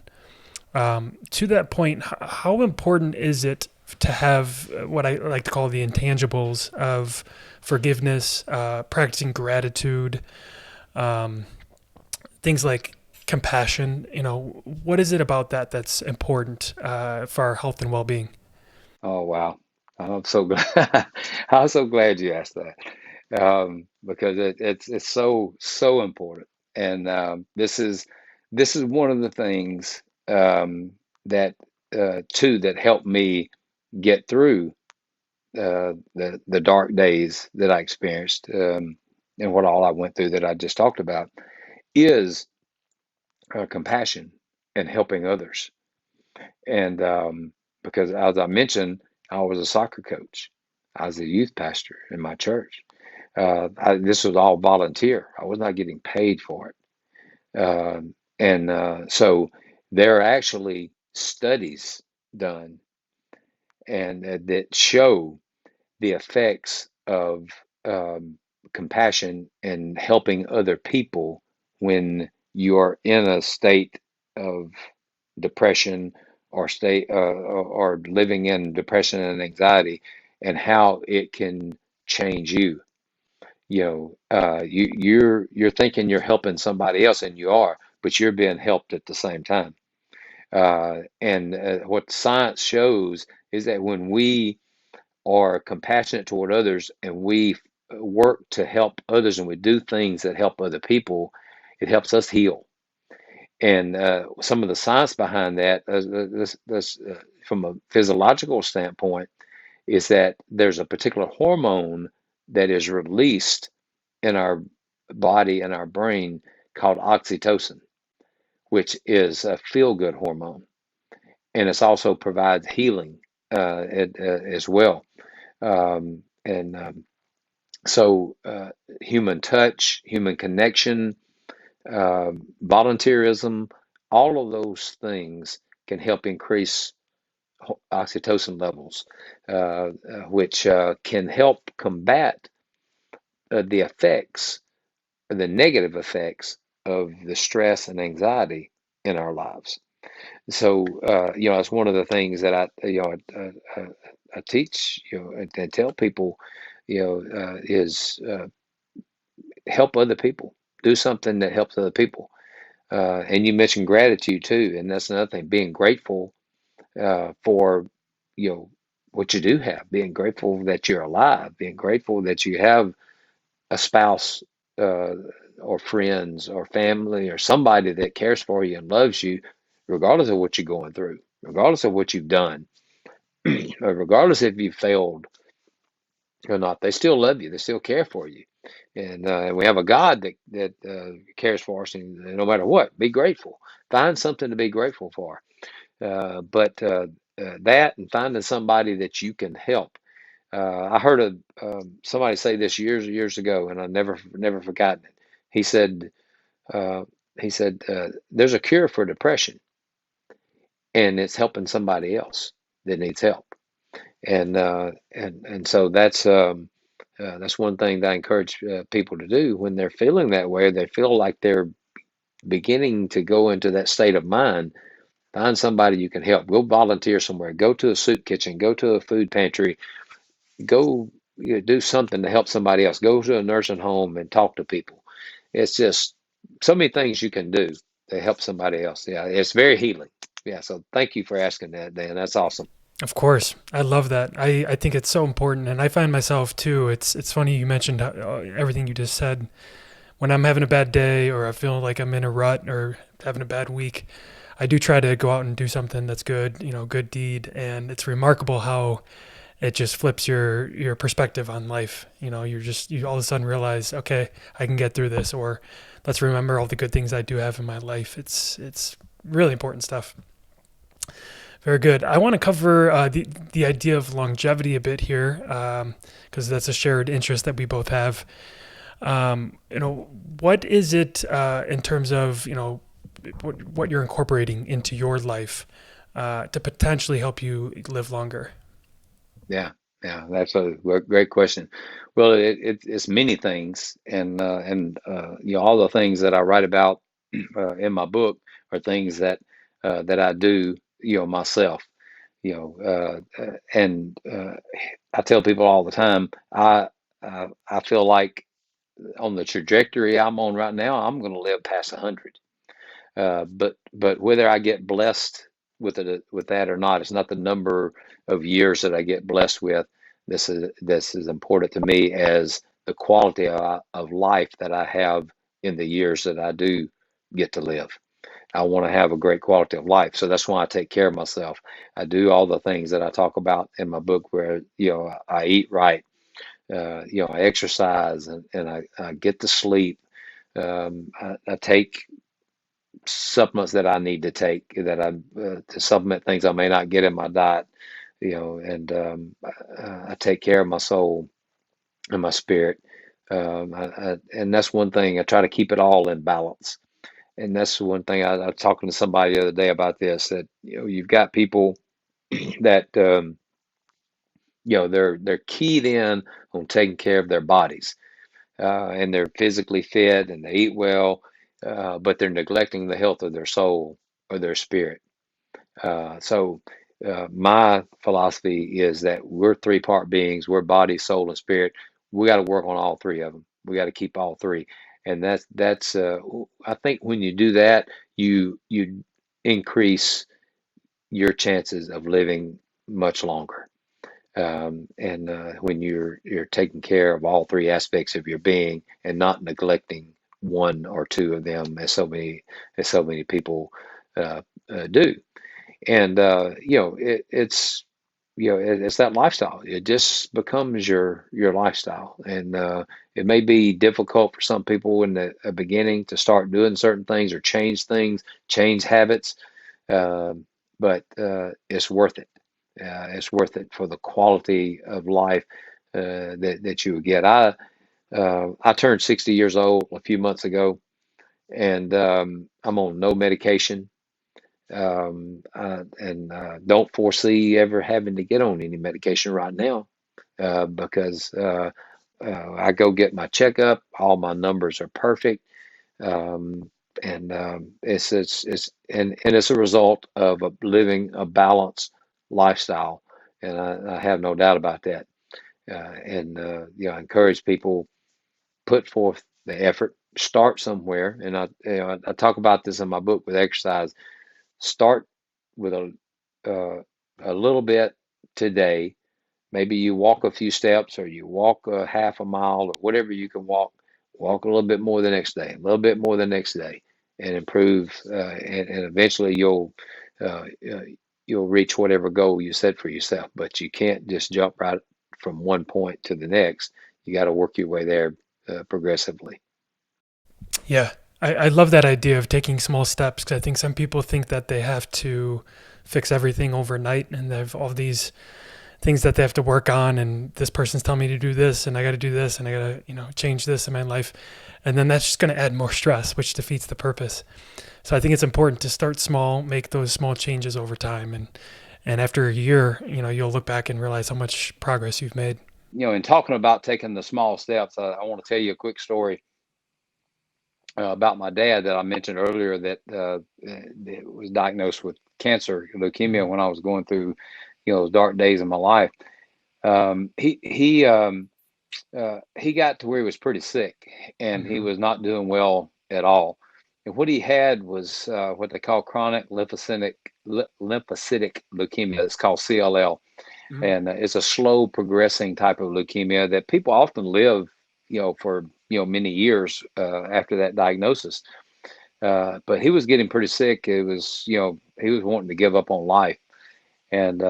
To that point, how important is it to have what I like to call the intangibles of forgiveness, practicing gratitude, um, things like compassion? What is it about that that's important for our health and well-being? Oh wow. I'm so glad I'm so glad you asked that. Because it's so important. And this is one of the things that too that helped me get through the dark days that I experienced and what all I went through that I just talked about is compassion and helping others. And because as I mentioned, I was a soccer coach. I was a youth pastor in my church. This was all volunteer. I was not getting paid for it. And so there are actually studies done and that show the effects of um, compassion and helping other people when you're in a state of depression or or living in depression and anxiety, and how it can change you. You're thinking you're helping somebody else, and you are, but you're being helped at the same time. And what science shows is that when we are compassionate toward others and we work to help others and we do things that help other people, it helps us heal. And some of the science behind that, from a physiological standpoint, is that there's a particular hormone that is released in our body and our brain called oxytocin, which is a feel-good hormone, and it also provides healing as well. And so, human touch, human connection, volunteerism, all of those things can help increase oxytocin levels, which can help combat the effects, the negative effects of the stress and anxiety in our lives. So, it's one of the things that I teach, and tell people, is help other people, do something that helps other people. And you mentioned gratitude too, and that's another thing, being grateful for, you know, what you do have, being grateful that you're alive, being grateful that you have a spouse, uh, or friends or family or somebody that cares for you and loves you, regardless of what you're going through, regardless of what you've done, or regardless if you failed or not. They still love you. They still care for you. And we have a God that cares for us, and no matter what, be grateful. Find something to be grateful for. But that and finding somebody that you can help. I heard somebody say this years and years ago, and I never forgotten it. He said, he said, there's a cure for depression, and it's helping somebody else that needs help. And so that's one thing that I encourage people to do when they're feeling that way, or they feel like they're beginning to go into that state of mind. Find somebody you can help. Go volunteer somewhere. Go to a soup kitchen. Go to a food pantry. Go, do something to help somebody else. Go to a nursing home and talk to people. It's just so many things you can do to help somebody else. Yeah, it's very healing. Yeah, so thank you for asking that, Dan. That's awesome. Of course. I love that. I think it's so important. And I find myself too, it's funny you mentioned everything you just said. When I'm having a bad day or I feel like I'm in a rut or having a bad week, I do try to go out and do something that's good, good deed. And it's remarkable how it just flips your perspective on life. You all of a sudden realize, okay, I can get through this, or let's remember all the good things I do have in my life. It's really important stuff. Very good. I want to cover the idea of longevity a bit here, because that's a shared interest that we both have. What is it in terms of what you're incorporating into your life to potentially help you live longer? Yeah, yeah, that's a great question. Well, it's many things, and all the things that I write about in my book are things that I do, myself. And I tell people all the time, I feel like on the trajectory I'm on right now, I'm going to live past 100. But whether I get blessed with that or not, it's not the number of years that I get blessed with. This is important to me as the quality of life that I have in the years that I do get to live. I want to have a great quality of life, so that's why I take care of myself. I do all the things that I talk about in my book, where I eat right, I exercise, and I get to sleep. I take supplements that I need to take to supplement things I may not get in my diet, and I take care of my soul and my spirit. And that's one thing I try to keep it all in balance. And that's one thing I was talking to somebody the other day about this, that you've got people that they're keyed in on taking care of their bodies, and they're physically fit and they eat well, but they're neglecting the health of their soul or their spirit. So my philosophy is that we're three-part beings. We're body, soul, and spirit. We got to work on all three of them. We got to keep all three. And that's I think when you do that, you increase your chances of living much longer. And when you're taking care of all three aspects of your being and not neglecting one or two of them, as so many people do. And it's that lifestyle. It just becomes your lifestyle. And it may be difficult for some people in the beginning to start doing certain things or change things, change habits, but it's worth it. It's worth it for the quality of life that you would get. I turned 60 years old a few months ago, and I'm on no medication, and don't foresee ever having to get on any medication right now, because I go get my checkup. All my numbers are perfect, um, and and it's a result of living a balanced lifestyle, and I have no doubt about that. And I encourage people, put forth the effort, start somewhere, and I talk about this in my book with exercise. Start with a little bit today. Maybe you walk a few steps, or you walk a half a mile, or whatever you can walk. Walk a little bit more the next day, a little bit more the next day, and improve. And eventually uh, uh, you'll reach whatever goal you set for yourself. But you can't just jump right from one point to the next. You got to work your way there progressively. Yeah, I love that idea of taking small steps, because I think some people think that they have to fix everything overnight, and they have all these things that they have to work on, and this person's telling me to do this, and I got to do this, and I got to, change this in my life. And then that's just going to add more stress, which defeats the purpose. So I think it's important to start small, make those small changes over time. And after a year, you'll look back and realize how much progress you've made. In talking about taking the small steps, I want to tell you a quick story about my dad that I mentioned earlier that was diagnosed with cancer, leukemia, when I was going through, those dark days of my life. He got to where he was pretty sick, and he was not doing well at all. And what he had was what they call chronic lymphocytic leukemia. It's called CLL, and it's a slow progressing type of leukemia that people often live, for many years after that diagnosis. But he was getting pretty sick. It was, he was wanting to give up on life, and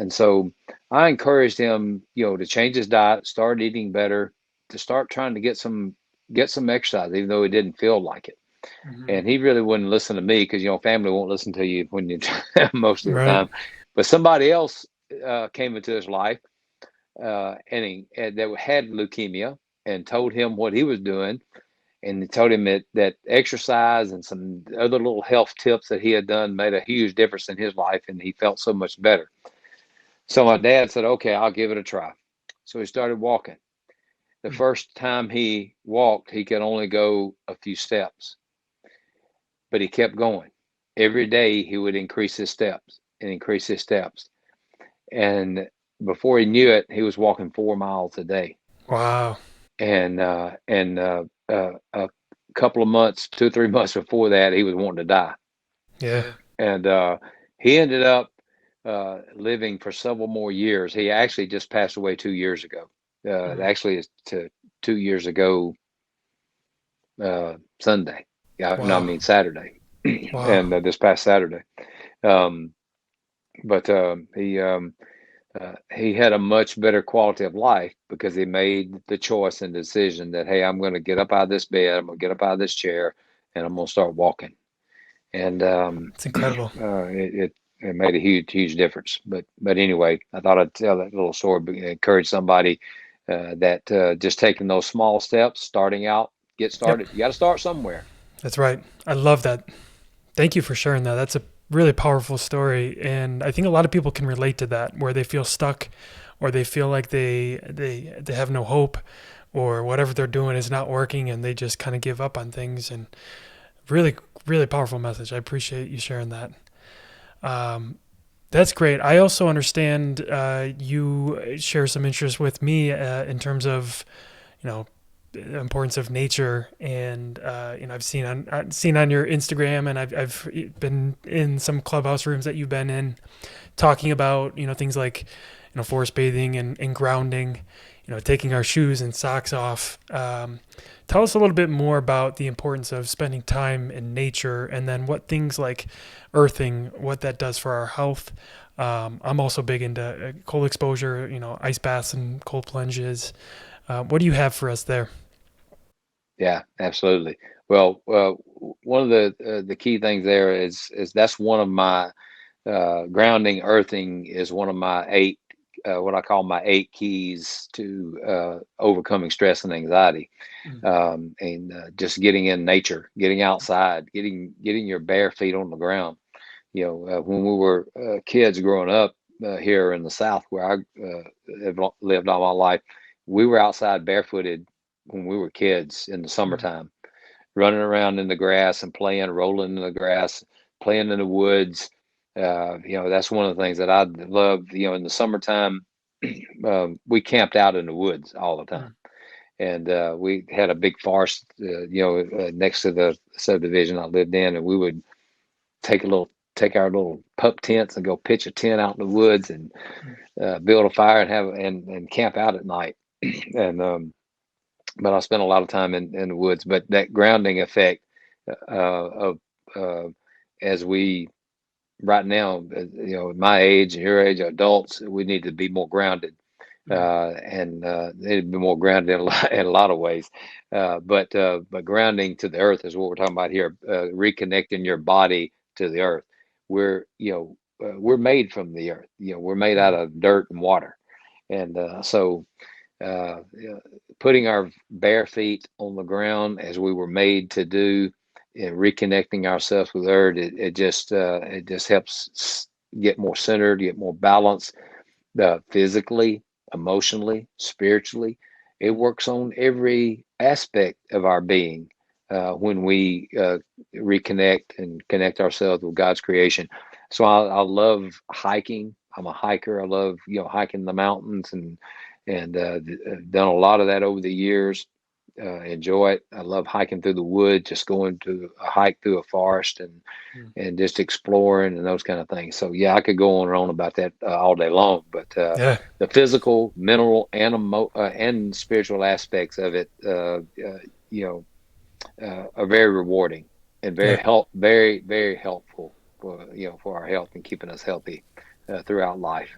so I encouraged him, to change his diet, start eating better, to start trying to get some exercise, even though he didn't feel like it. And he really wouldn't listen to me because, family won't listen to you when you most of the time. But somebody else came into his life and that had leukemia, and told him what he was doing. And he told him that exercise and some other little health tips that he had done made a huge difference in his life, and he felt so much better. So my dad said, okay, I'll give it a try. So he started walking. The first time he walked, he could only go a few steps, but he kept going. Every day he would increase his steps and increase his steps. And before he knew it, he was walking 4 miles a day. Wow. And a couple of months, 2 or 3 months before that, he was wanting to die. Yeah. And he ended up living for several more years. He actually just passed away 2 years ago. Actually, it's 2 years ago Sunday. Wow. No, I mean Saturday. Wow. And this past Saturday. But he had a much better quality of life because he made the choice and decision that, hey, I'm going to get up out of this bed, I'm going to get up out of this chair, and I'm going to start walking. And it's incredible. It made a huge difference. But anyway, I thought I'd tell that little story, encourage somebody that just taking those small steps, starting out, get started. Yep. You got to start somewhere. That's right. I love that. Thank you for sharing that. That's a really powerful story, and I think a lot of people can relate to that, where they feel stuck, or they feel like they have no hope, or whatever they're doing is not working, and they just kind of give up on things. And really, really powerful message. I appreciate you sharing that. That's great. I also understand you share some interest with me in terms of, the importance of nature, and I've seen on your Instagram, and I've been in some clubhouse rooms that you've been in, talking about things like forest bathing and grounding, taking our shoes and socks off. Tell us a little bit more about the importance of spending time in nature, and then what things like earthing, what that does for our health. I'm also big into cold exposure, ice baths and cold plunges. What do you have for us there? Yeah, absolutely. Well, one of the key things there is that's one of my grounding, earthing is one of my 8, what I call my 8 keys to overcoming stress and anxiety. And just getting in nature, getting outside, getting your bare feet on the ground. When we were kids growing up here in the South, where I have lived all my life, we were outside barefooted when we were kids in the summertime, running around in the grass and playing, rolling in the grass, playing in the woods. That's one of the things that I love. In the summertime, we camped out in the woods all the time. And we had a big forest, next to the subdivision I lived in, and we would take our little pup tents and go pitch a tent out in the woods and build a fire and camp out at night. And but I spent a lot of time in the woods. But that grounding effect of as we right now, my age and your age, adults, we need to be more grounded. And they need to be more grounded in a lot of ways. But grounding to the earth is what we're talking about here. Reconnecting your body to the earth. We're we're made from the earth. We're made out of dirt and water, and yeah, putting our bare feet on the ground as we were made to do, and reconnecting ourselves with earth, it just helps get more centered, get more balanced, physically, emotionally, spiritually. It works on every aspect of our being when we reconnect and connect ourselves with God's creation. So I love hiking. I'm a hiker. I love hiking the mountains, and done a lot of that over the years. Enjoy it. I love hiking through the woods, just going to a hike through a forest Mm. and just exploring and those kind of things. So yeah, I could go on and on about that all day long. But Yeah. the physical, mental, and spiritual aspects of it, are very rewarding and Yeah. very very helpful for our health and keeping us healthy throughout life.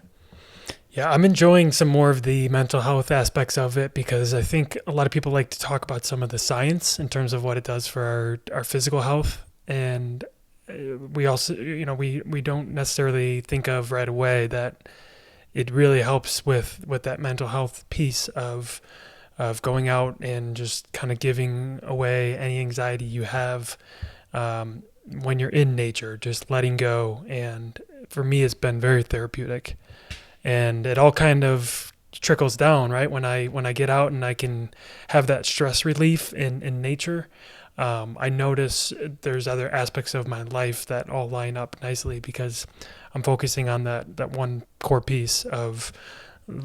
Yeah, I'm enjoying some more of the mental health aspects of it because I think a lot of people like to talk about some of the science in terms of what it does for our physical health. And we also, we don't necessarily think of right away that it really helps with that mental health piece of going out and just kind of giving away any anxiety you have when you're in nature, just letting go. And for me, it's been very therapeutic, and it all kind of trickles down, right? When I get out and I can have that stress relief in nature, I notice there's other aspects of my life that all line up nicely because I'm focusing on that one core piece of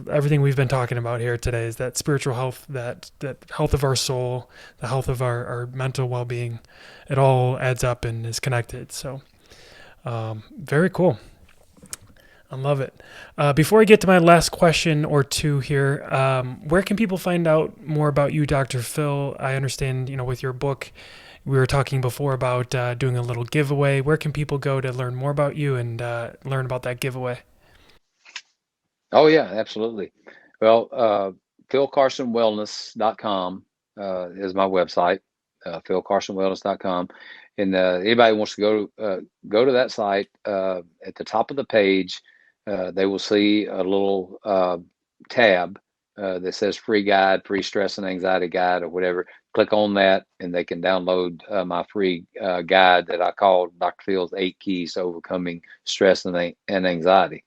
everything we've been talking about here today, is that spiritual health, that health of our soul, the health of our mental well-being. It all adds up and is connected. So very cool. I love it. Before I get to my last question or two here, where can people find out more about you, Dr. Phil? I understand, with your book, we were talking before about doing a little giveaway. Where can people go to learn more about you and learn about that giveaway? Oh yeah, absolutely. Well, philcarsonwellness.com is my website, philcarsonwellness.com. And anybody wants to go to that site, at the top of the page, they will see a little tab that says free guide, free stress and anxiety guide, or whatever. Click on that, and they can download my free guide that I call Dr. Phil's 8 Keys to Overcoming Stress and Anxiety.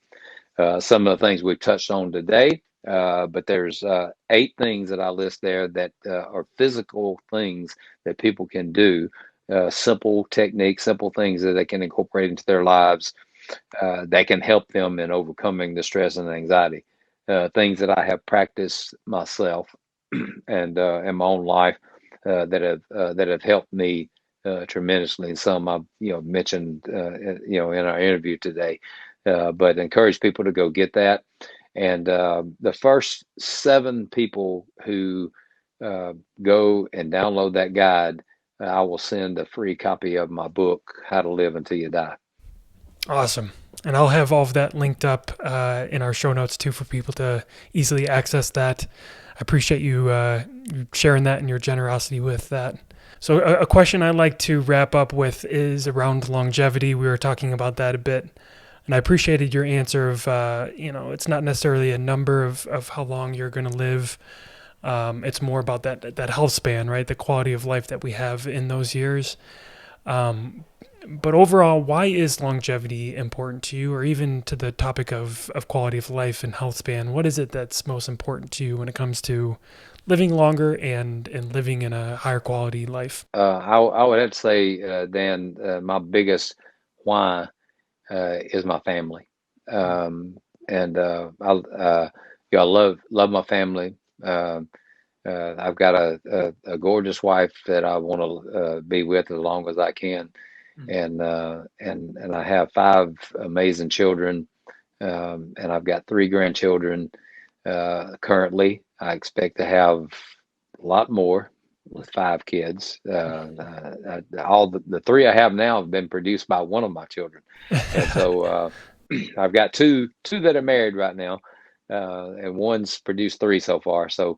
Some of the things we've touched on today, but there's 8 things that I list there that are physical things that people can do, simple techniques, simple things that they can incorporate into their lives that can help them in overcoming the stress and anxiety. Things that I have practiced myself and in my own life that have helped me tremendously. And some I've mentioned in our interview today, but encourage people to go get that. And the first 7 people who go and download that guide, I will send a free copy of my book, How to Live Until You Die. Awesome. And I'll have all of that linked up in our show notes too for people to easily access that. I appreciate you sharing that and your generosity with that. So a question I like to wrap up with is around longevity. We were talking about that a bit, and I appreciated your answer of, it's not necessarily a number of how long you're going to live. It's more about that health span, right? The quality of life that we have in those years. But overall, why is longevity important to you, or even to the topic of quality of life and health span? What is it that's most important to you when it comes to living longer and living in a higher quality life? I would have to say, Dan, my biggest why is my family. And I love my family. I've got a gorgeous wife that I want to be with as long as I can, and I have 5 amazing children, and I've got 3 grandchildren currently. I expect to have a lot more with 5 kids. All the 3 I have now have been produced by one of my children, and so I've got two that are married right now, and one's produced 3 so far. So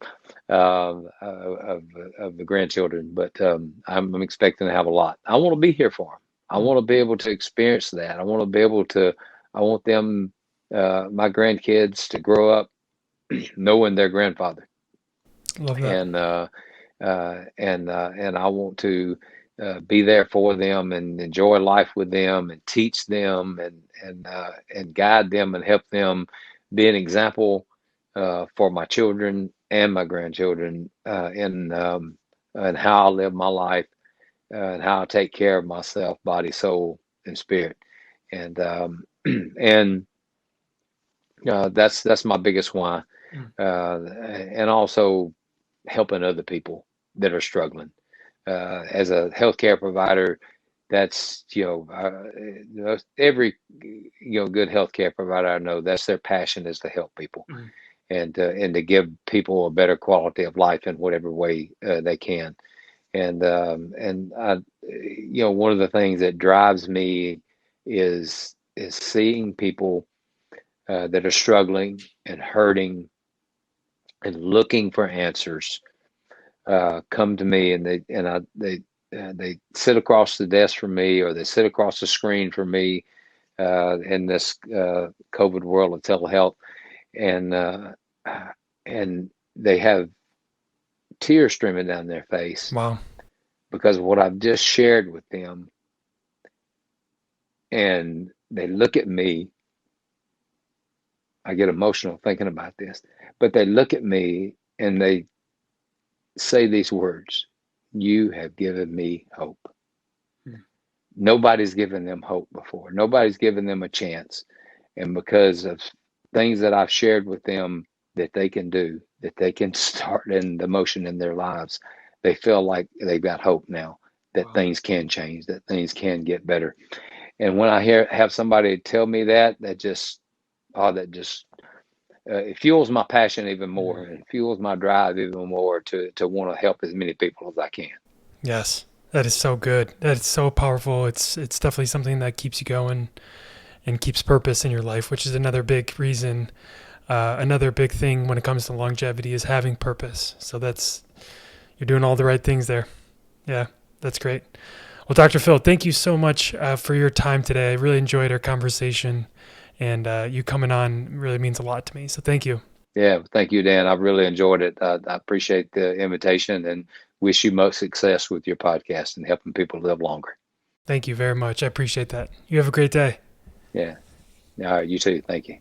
of the grandchildren, but I'm expecting to have a lot. I want to be here for them. I want to be able to experience that. I want to be able to I want them, my grandkids, to grow up knowing their grandfather, Love that. and and I want to be there for them and enjoy life with them and teach them and guide them and help them be an example for my children and my grandchildren in how I live my life and how I take care of myself, body, soul, and spirit. And and that's my biggest why. Mm. And also helping other people that are struggling. As a healthcare provider, that's every good healthcare provider I know, that's their passion, is to help people Mm. and to give people a better quality of life in whatever way they can. And I, one of the things that drives me is seeing people that are struggling and hurting and looking for answers come to me, and they sit across the desk from me, or they sit across the screen from me in this COVID world of telehealth, and and they have tears streaming down their face Wow. because of what I've just shared with them, and they look at me. I get emotional thinking about this, but they look at me and they say these words: "You have given me hope." Mm. Nobody's given them hope before. Nobody's given them a chance. And because of things that I've shared with them that they can do, that they can start in the motion in their lives, they feel like they've got hope now, that Wow. things can change, that things can get better. And when I have somebody tell me that, that just it fuels my passion even more, Mm. and fuels my drive even more to want to help as many people as I can. Yes. That is so good. That is so powerful. It's definitely something that keeps you going and keeps purpose in your life, which is another big reason, another big thing when it comes to longevity is having purpose. So you're doing all the right things there. Yeah, that's great. Well, Dr. Phil, thank you so much for your time today. I really enjoyed our conversation, and you coming on really means a lot to me. So thank you. Yeah, thank you, Dan. I've really enjoyed it. I appreciate the invitation and wish you much success with your podcast and helping people live longer. Thank you very much. I appreciate that. You have a great day. Yeah. All right, you too. Thank you.